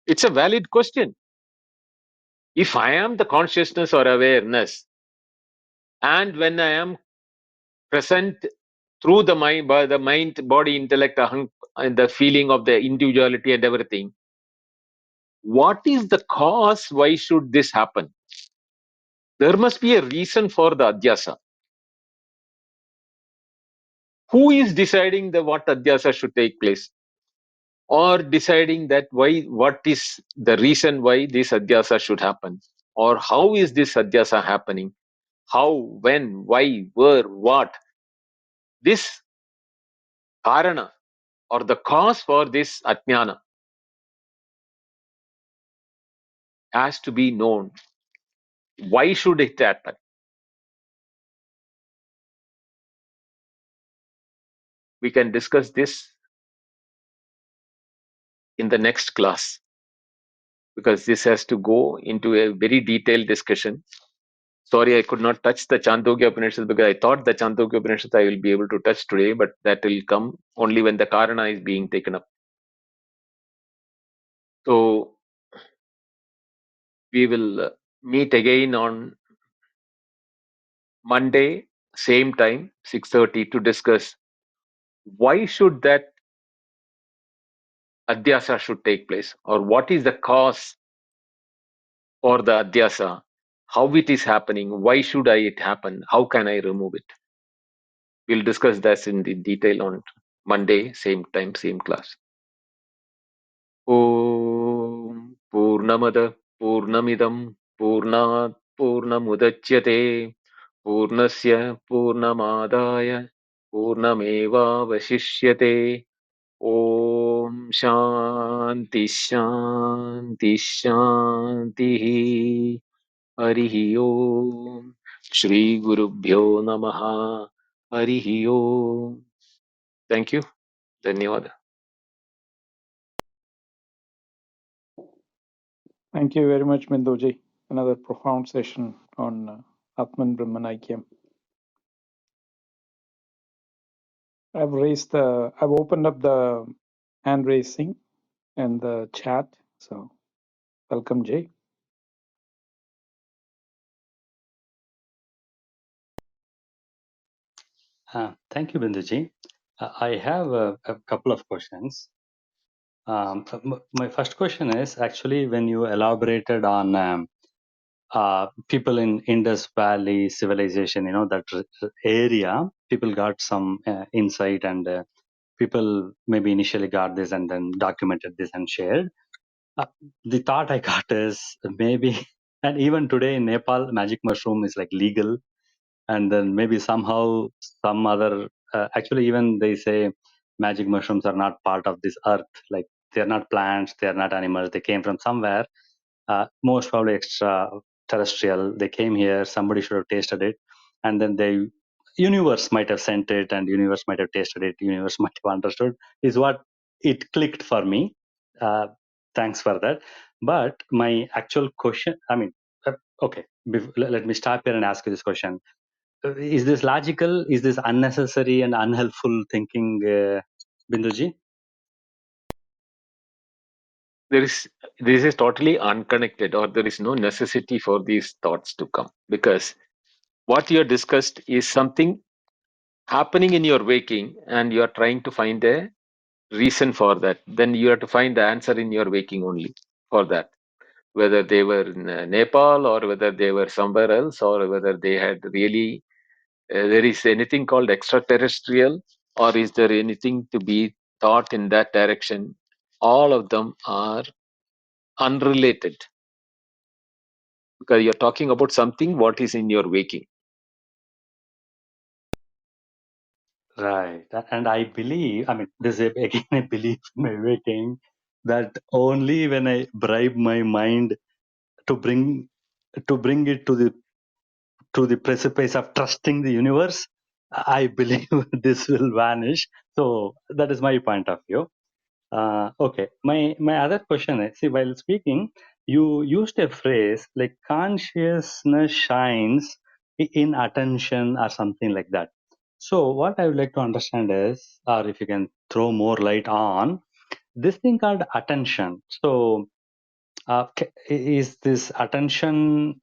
It's a valid question. If I am the consciousness or awareness, and when I am present through the mind, by the mind, body, intellect, and the feeling of the individuality and everything, what is the cause? Why should this happen? There must be a reason for the adhyasa. Who is deciding what adhyasa should take place? Or deciding that what is the reason why this adhyasa should happen? Or how is this adhyasa happening? How, when, why, where, what? This karana, or the cause for this ajnana, has to be known. Why should it happen? We can discuss this in the next class because this has to go into a very detailed discussion. Sorry, I could not touch the Chandogya Upanishad because I thought the Chandogya Upanishad I will be able to touch today, but that will come only when the Karana is being taken up. So we will meet again on Monday, same time, 6:30, to discuss why should that adhyasa should take place, or what is the cause for the adhyasa, how it is happening, why should it happen, how can I remove it. We'll discuss this in the detail on Monday, same time, same class. Om Purnamada Purnamidam Purnat Purnamudachyate Purnasya Purnamadaya Purnameva Vasishyate. Om Shanti Shanti Shanti. Harihi Om. Shri Guru Bhyo Namaha. Harihi Om. Thank you. Dhanyawad.
Thank you very much, Binduji. Another profound session on Atman Brahman Aikyam. I've opened up the hand raising and the chat. So welcome, Jay.
Thank you, Binduji. I have a couple of questions. My first question is actually when you elaborated on people in Indus Valley civilization, that area, people got some insight and people maybe initially got this and then documented this and shared. The thought I got is maybe, and even today in Nepal, magic mushroom is like legal, and then maybe somehow some other, actually even they say magic mushrooms are not part of this earth, like they're not plants, they're not animals, they came from somewhere, most probably extraterrestrial. They came here, somebody should have tasted it, and then they universe might have sent it, and universe might have tasted it, universe might have understood, is what it clicked for me. uh, Thanks for that. But my actual question, I mean, okay, let me stop here and ask you this question. Is this logical? Is this unnecessary and unhelpful thinking, Binduji?
There is This is totally unconnected, or there is no necessity for these thoughts to come, because what you have discussed is something happening in your waking, and you are trying to find a reason for that. Then you have to find the answer in your waking only for that, whether they were in Nepal or whether they were somewhere else, or whether they had really there is anything called extraterrestrial, or is there anything to be thought in that direction. All of them are unrelated, because you're talking about something what is in your waking.
Right. And I believe, I mean, this is again a belief in my waking, that only when I bribe my mind to bring it to the precipice of trusting the universe, I believe this will vanish. So that is my point of view. Okay. My other question is, see, while speaking, you used a phrase like consciousness shines in attention or something like that. So what I would like to understand is, or if you can throw more light on this thing called attention. So is this attention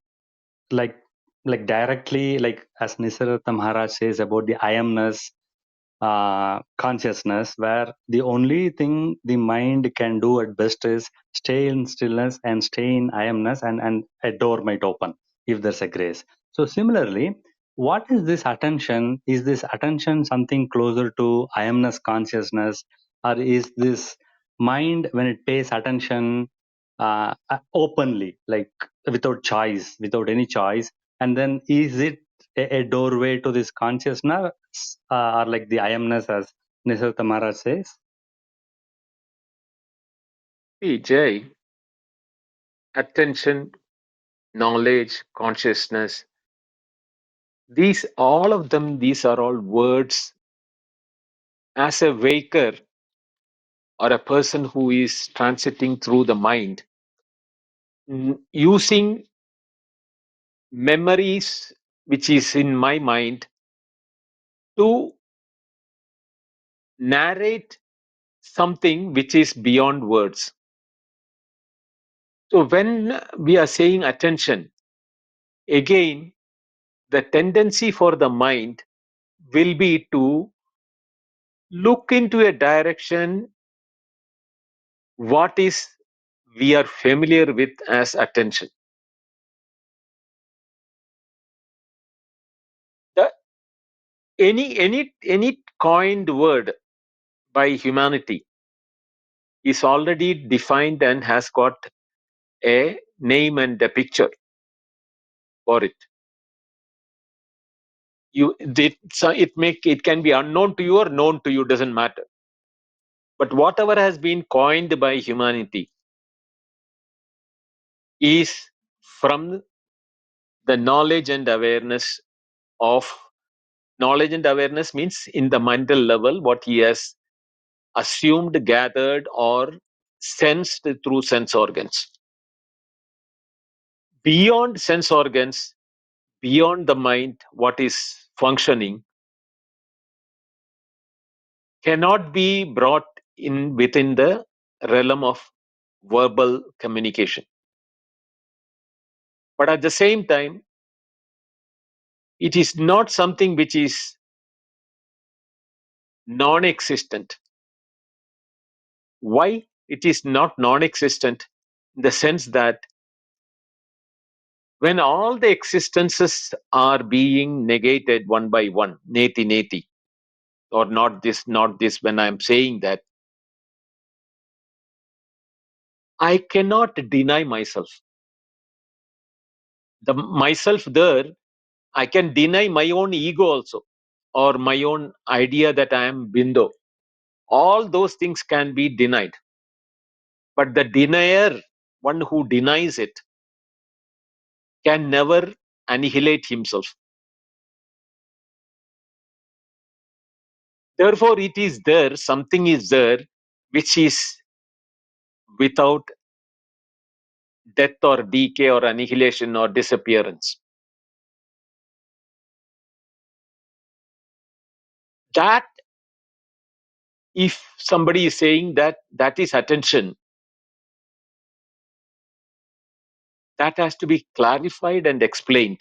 like directly, like as Nisarata Maharaj says about the I amness consciousness, where the only thing the mind can do at best is stay in stillness and stay in I amness, and a door might open if there's a grace. So similarly, what is this attention? Is this attention something closer to I amness consciousness, or is this mind when it pays attention openly, like without choice, without any choice, and then is it a doorway to this consciousness, or like the I amness, as Nisargadatta Maharaj says?
See, Jay, attention, knowledge, consciousness, these all of them, these are all words as a waker or a person who is transiting through the mind, using memories which is in my mind to narrate something which is beyond words. So when we are saying attention, again, the tendency for the mind will be to look into a direction what is we are familiar with as attention. The, any coined word by humanity is already defined and has got a name and a picture for it. It can be unknown to you or known to you, doesn't matter. But whatever has been coined by humanity is from the knowledge and awareness of knowledge and awareness means in the mental level what he has assumed, gathered, or sensed through sense organs. Beyond sense organs, beyond the mind, what is functioning cannot be brought in within the realm of verbal communication. But at the same time, it is not something which is non-existent. Why it is not non-existent? In the sense that when all the existences are being negated one by one, neti neti, or not this, not this, when I'm saying that, I cannot deny myself. The myself there, I can deny my own ego also, or my own idea that I am Bindo. All those things can be denied. But the denier, one who denies it, can never annihilate himself. Therefore, it is there, something is there, which is without death or decay or annihilation or disappearance. That, if somebody is saying that that is attention, that has to be clarified and explained.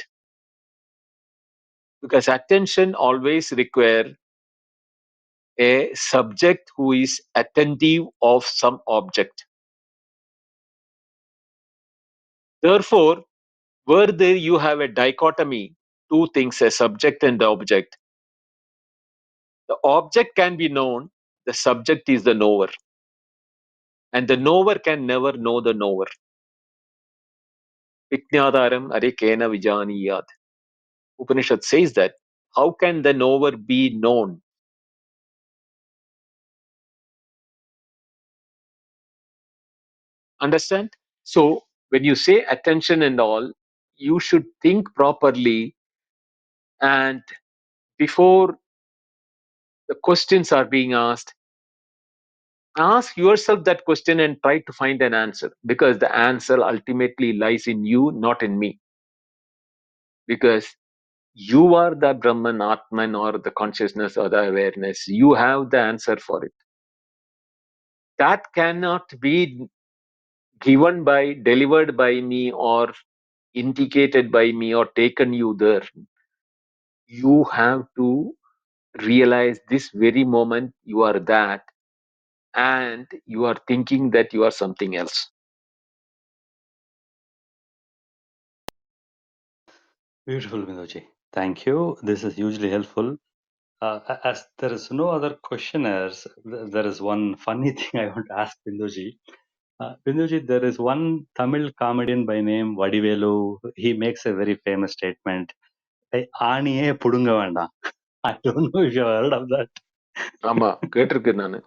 Because attention always requires a subject who is attentive of some object. Therefore, where there you have a dichotomy, two things, a subject and the object, the object can be known, the subject is the knower. And the knower can never know the knower. Vijnadaram are kena vijaniyat. Upanishad says that. How can the knower be known? Understand? So, when you say attention and all, you should think properly, and before the questions are being asked, ask yourself that question and try to find an answer, because the answer ultimately lies in you, not in me. Because you are the Brahman, Atman, or the consciousness or the awareness. You have the answer for it. That cannot be given by, delivered by me, or indicated by me, or taken you there. You have to realize this very moment you are that, and you are thinking that you are something else.
Beautiful, Binduji. Thank you. This is hugely helpful. As there is no other questioners, there is one funny thing I want to ask Binduji. Binduji, there is one Tamil comedian by name Vadivelu. He makes a very famous statement. "Hey, ஆணியே புடுங்க வேண்டாம்." I don't know if you have heard of that.
ஆமா, கேட்டிருக்கேன் நானு.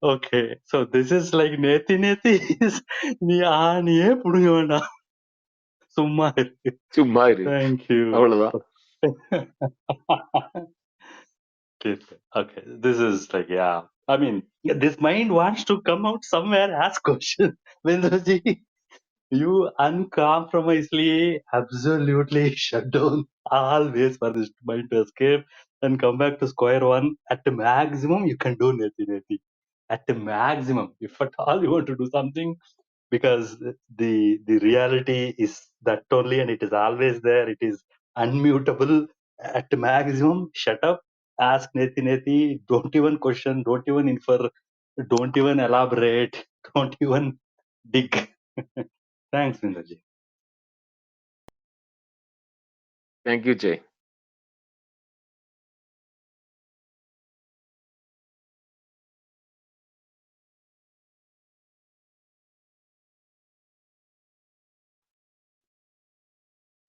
Okay, so this is like Neti is நீ ஆணியே புடுங்க வேண்டாம் சும்மா இரு.
சும்மா இரு.
Thank you.
அவ்வளவுதான்.
Okay, this is like, yeah. I mean, this mind wants to come out somewhere, ask questions. Vendraji, you uncompromisingly, absolutely shut down all ways for this mind to escape and come back to square one. At the maximum, you can do neti. At the maximum, if at all you want to do something, because the reality is that only, and it is always there. It is unmutable. At the maximum, shut up, ask neti. Don't even question, don't even infer, don't even elaborate, don't even dig. Thanks, Vindraji.
Thank you, Jay.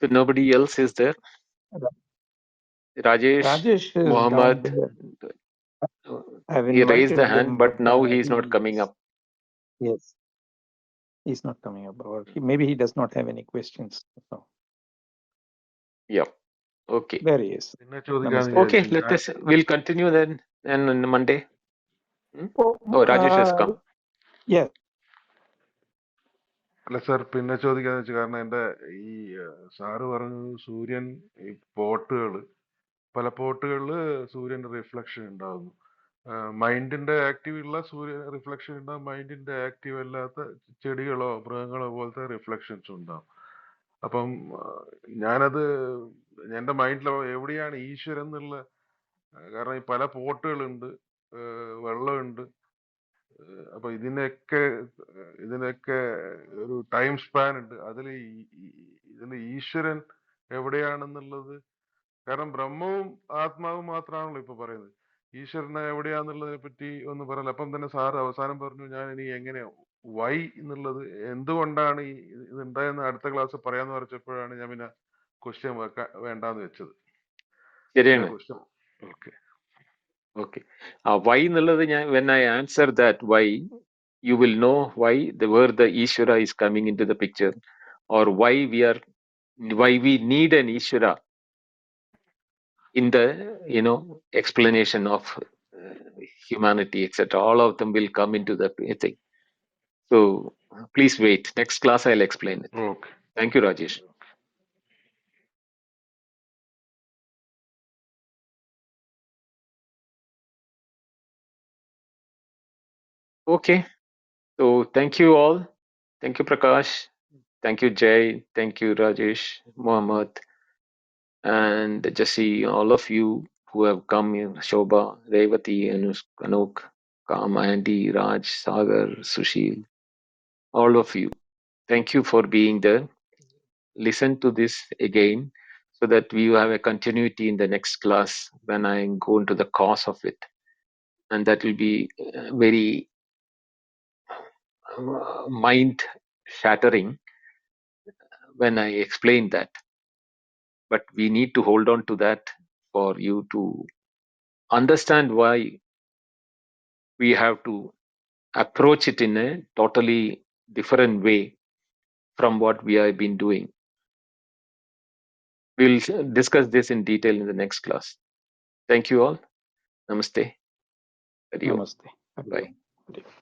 So nobody else is there? Rajesh,
Rajesh is down
Mohammed,
there. I've
he raised the
invited
hand,
him,
but
but
now he is not coming up.
yes, he's not coming up. Or maybe he does not have any questions. So
Yeah. Okay.
there he is.
പിന്നെ ചോദിക്കാന്ന്
Namaste.
Okay,
വിചാരിച്ചു.
we'll continue then on Monday.
Oh,
Oh, Rajesh has come.
yes.
അല്ല sir, പിന്നെ ചോദിക്കാന്ന് വെച്ചാൽ, കാരണം എൻ്റെ ഈ sir പറഞ്ഞു സൂര്യൻ ഈ പല പോട്ടുകളിൽ സൂര്യന്റെ റിഫ്ലക്ഷൻ ഉണ്ടാകുന്നു. മൈൻഡിന്റെ ആക്റ്റീവ് ഉള്ള സൂര്യ റിഫ്ലക്ഷൻ ഉണ്ടാകും, മൈൻഡിന്റെ ആക്റ്റീവ് അല്ലാത്ത ചെടികളോ മൃഗങ്ങളോ പോലത്തെ റിഫ്ലക്ഷൻസ് ഉണ്ടാകും. അപ്പം ഞാനത് എൻ്റെ മൈൻഡിൽ എവിടെയാണ് ഈശ്വരൻ എന്നുള്ള, കാരണം ഈ പല പോട്ടുകളുണ്ട്, വെള്ളമുണ്ട്. അപ്പൊ ഇതിനൊക്കെ ഒരു ടൈം സ്പാൻ ഉണ്ട്. ഇതില് ഈശ്വരൻ എവിടെയാണെന്നുള്ളത്, കാരണം ബ്രഹ്മവും ആത്മാവും മാത്രമാണല്ലോ ഇപ്പൊ പറയുന്നത്. ഈശ്വരനെ എവിടെയാന്നുള്ളതിനെ പറ്റി ഒന്നും പറയല. അപ്പം തന്നെ സാറ് അവസാനം പറഞ്ഞു, ഞാൻ ഇനി എങ്ങനെ വൈ എന്നുള്ളത് എന്തുകൊണ്ടാണ് ഇതുണ്ടായെന്ന് അടുത്ത ക്ലാസ് പറയാന്ന് പറഞ്ഞപ്പോഴാണ് ഞാൻ പിന്നെ ക്വസ്റ്റ്യൻ വേണ്ടാന്ന് വെച്ചത്. പിന്നെ
ശരിയാണ്.
Question okay.
Okay. Why എന്നുള്ളത് when I answer that why, you will know where the Ishvara is coming into the picture, or why we need an Ishvara in the explanation of humanity, etc. All of them will come into the thing. So please wait. Next class I'll explain it.
Okay.
Thank you, Rajesh. Okay. So thank you all. Thank you, Prakash. Thank you, Jay. Thank you, Rajesh, Mohammed, and Jesse, all of you who have come in, Shobha, Revati, Anuk, Kam, Andy, Raj, Sagar, Sushil, all of you. Thank you for being there. Listen to this again so that we have a continuity in the next class when I go into the cause of it. And that will be very mind shattering when I explain that. But we need to hold on to that for you to understand why we have to approach it in a totally different way from what we have been doing. We'll discuss this in detail in the next class. Thank you all. Namaste. Hari Om.
Namaste.
Bye.
Hare Om.